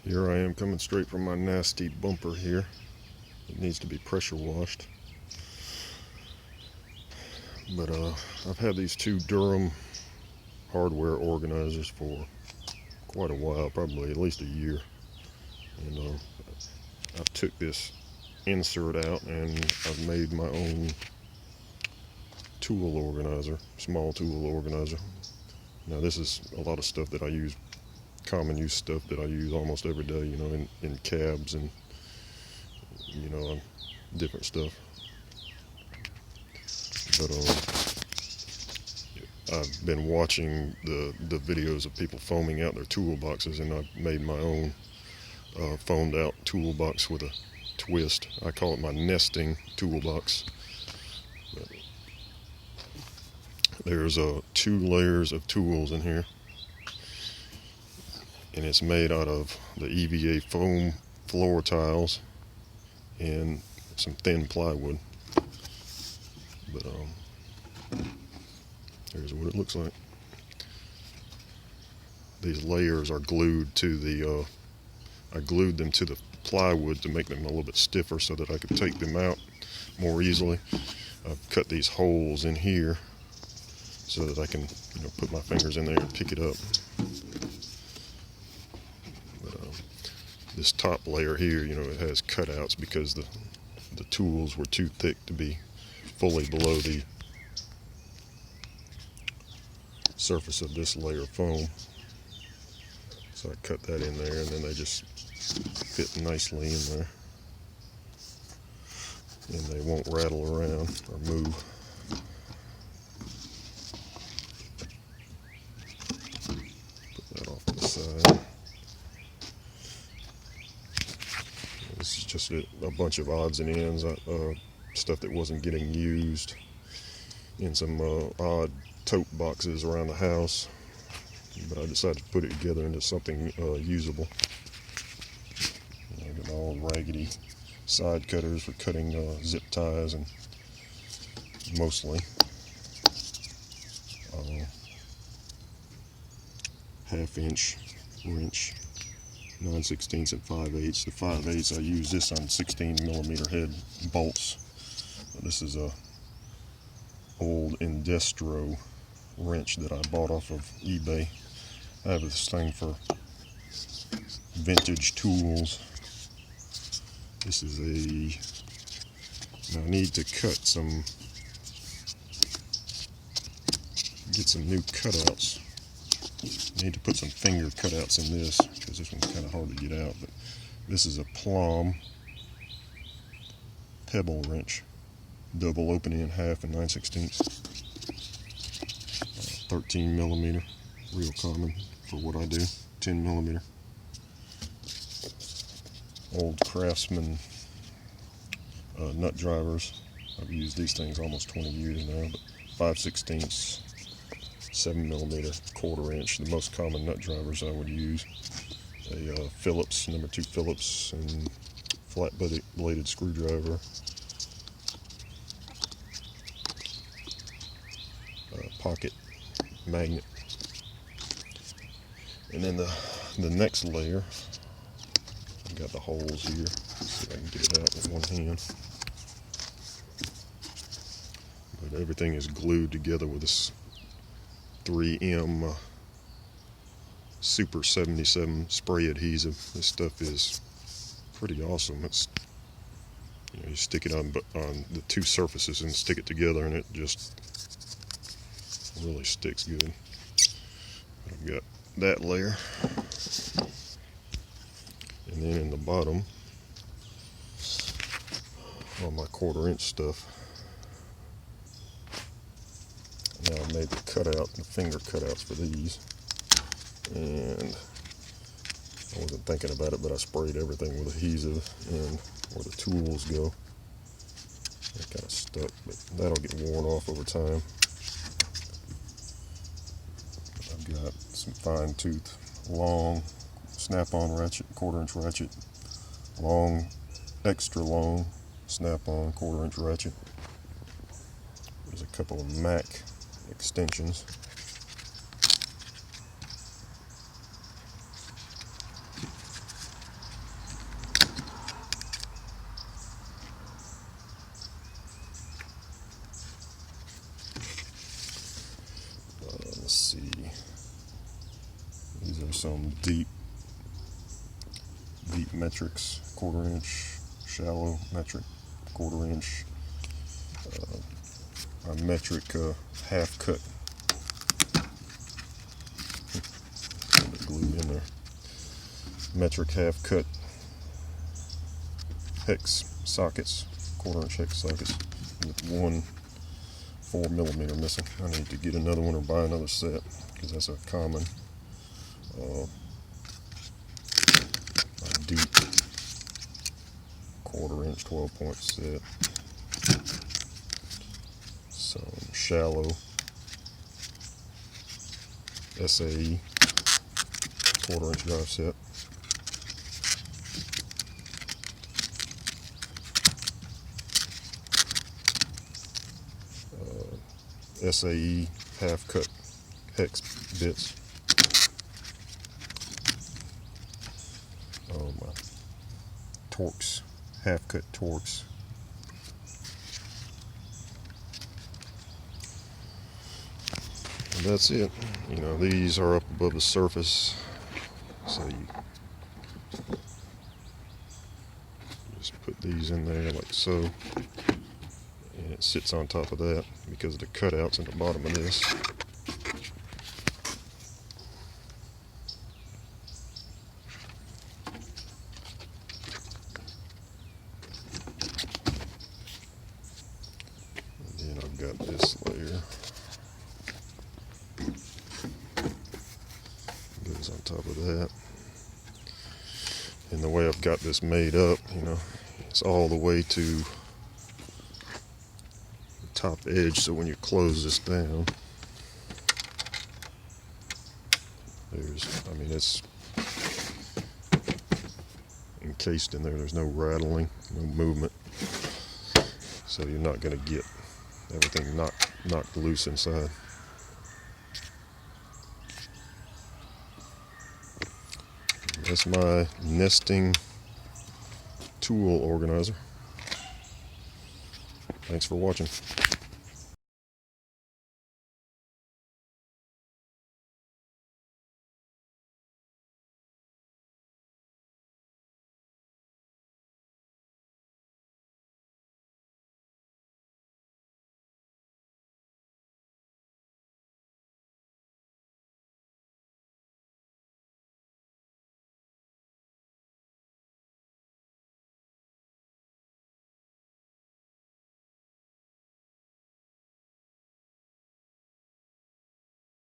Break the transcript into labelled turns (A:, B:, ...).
A: Here I am coming straight from my nasty bumper here. It needs to be pressure washed. But I've had these two Durham hardware organizers for quite a while, probably at least a year. And I took this insert out and I've made my own tool organizer, small tool organizer. Now this is a lot of stuff that I use, common use stuff that I use almost every day, you know, in cabs and, you know, different stuff. But I've been watching the videos of people foaming out their toolboxes, and I've made my own foamed out toolbox with a twist. I call it my nesting toolbox. But there's 2 layers of tools in here, and it's made out of the EVA foam floor tiles and some thin plywood. But here's what it looks like. These layers are glued to the I glued them to the plywood to make them a little bit stiffer so that I could take them out more easily. I've cut these holes in here so that I can, you know, put my fingers in there and pick it up. But this top layer here, you know, it has cutouts because the tools were too thick to be fully below the surface of this layer of foam. So I cut that in there, and then they just fit nicely in there, and they won't rattle around or move. Put that off to the side. This is just a bunch of odds and ends, stuff that wasn't getting used in some odd tote boxes around the house, but I decided to put it together into something usable. I got all raggedy side cutters for cutting zip ties, and mostly half-inch wrench, 9/16 and 5/8. The 5/8, I use this on 16mm head bolts. This is a old Indestro wrench that I bought off of eBay. I have this thing for vintage tools. This is I need to get some new cutouts. I need to put some finger cutouts in this because this one's kind of hard to get out. But this is a Plum pebble wrench, double opening in half and 9/16. 13mm, real common for what I do. 10mm. Old Craftsman nut drivers. I've used these things almost 20 years now, but 5/16, 7mm, 1/4 inch, the most common nut drivers I would use. A Phillips, number 2 Phillips, and flat bladed screwdriver. Pocket magnet. And then the next layer, I've got the holes here. Let's see if I can get it out with one hand. But everything is glued together with this 3M Super 77 spray adhesive. This stuff is pretty awesome. It's, you know, you stick it on the 2 surfaces and stick it together, and it just really sticks good. I've got that layer, and then in the bottom, all my 1/4 inch stuff. Now I've made the finger cutouts for these, and I wasn't thinking about it, but I sprayed everything with adhesive, and where the tools go, they're kind of stuck, but that'll get worn off over time. I've got some fine tooth, long snap-on ratchet, 1/4 inch ratchet, long, extra long snap-on 1/4 inch ratchet. There's a couple of Mac extensions. some deep metrics, 1/4 inch, shallow metric, 1/4 inch, our metric half cut. Glued in there. Metric half cut hex sockets, 1/4 inch hex sockets, with one 4mm missing. I need to get another one or buy another set, because that's a common deep 1/4 inch 12-point set. Some shallow SAE 1/4 inch drive set. SAE half cut hex bits. My Torx, half cut Torx. And that's it. You know, these are up above the surface, so you just put these in there like so, and it sits on top of that because of the cutouts in the bottom of this. And then I've got this layer. Goes on top of that. And the way I've got this made up, you know, it's all the way to the top edge, so when you close this down, I mean, it's encased in there. There's no rattling, no movement, so you're not going to get everything knocked loose inside. That's my nesting tool organizer. Thanks for watching.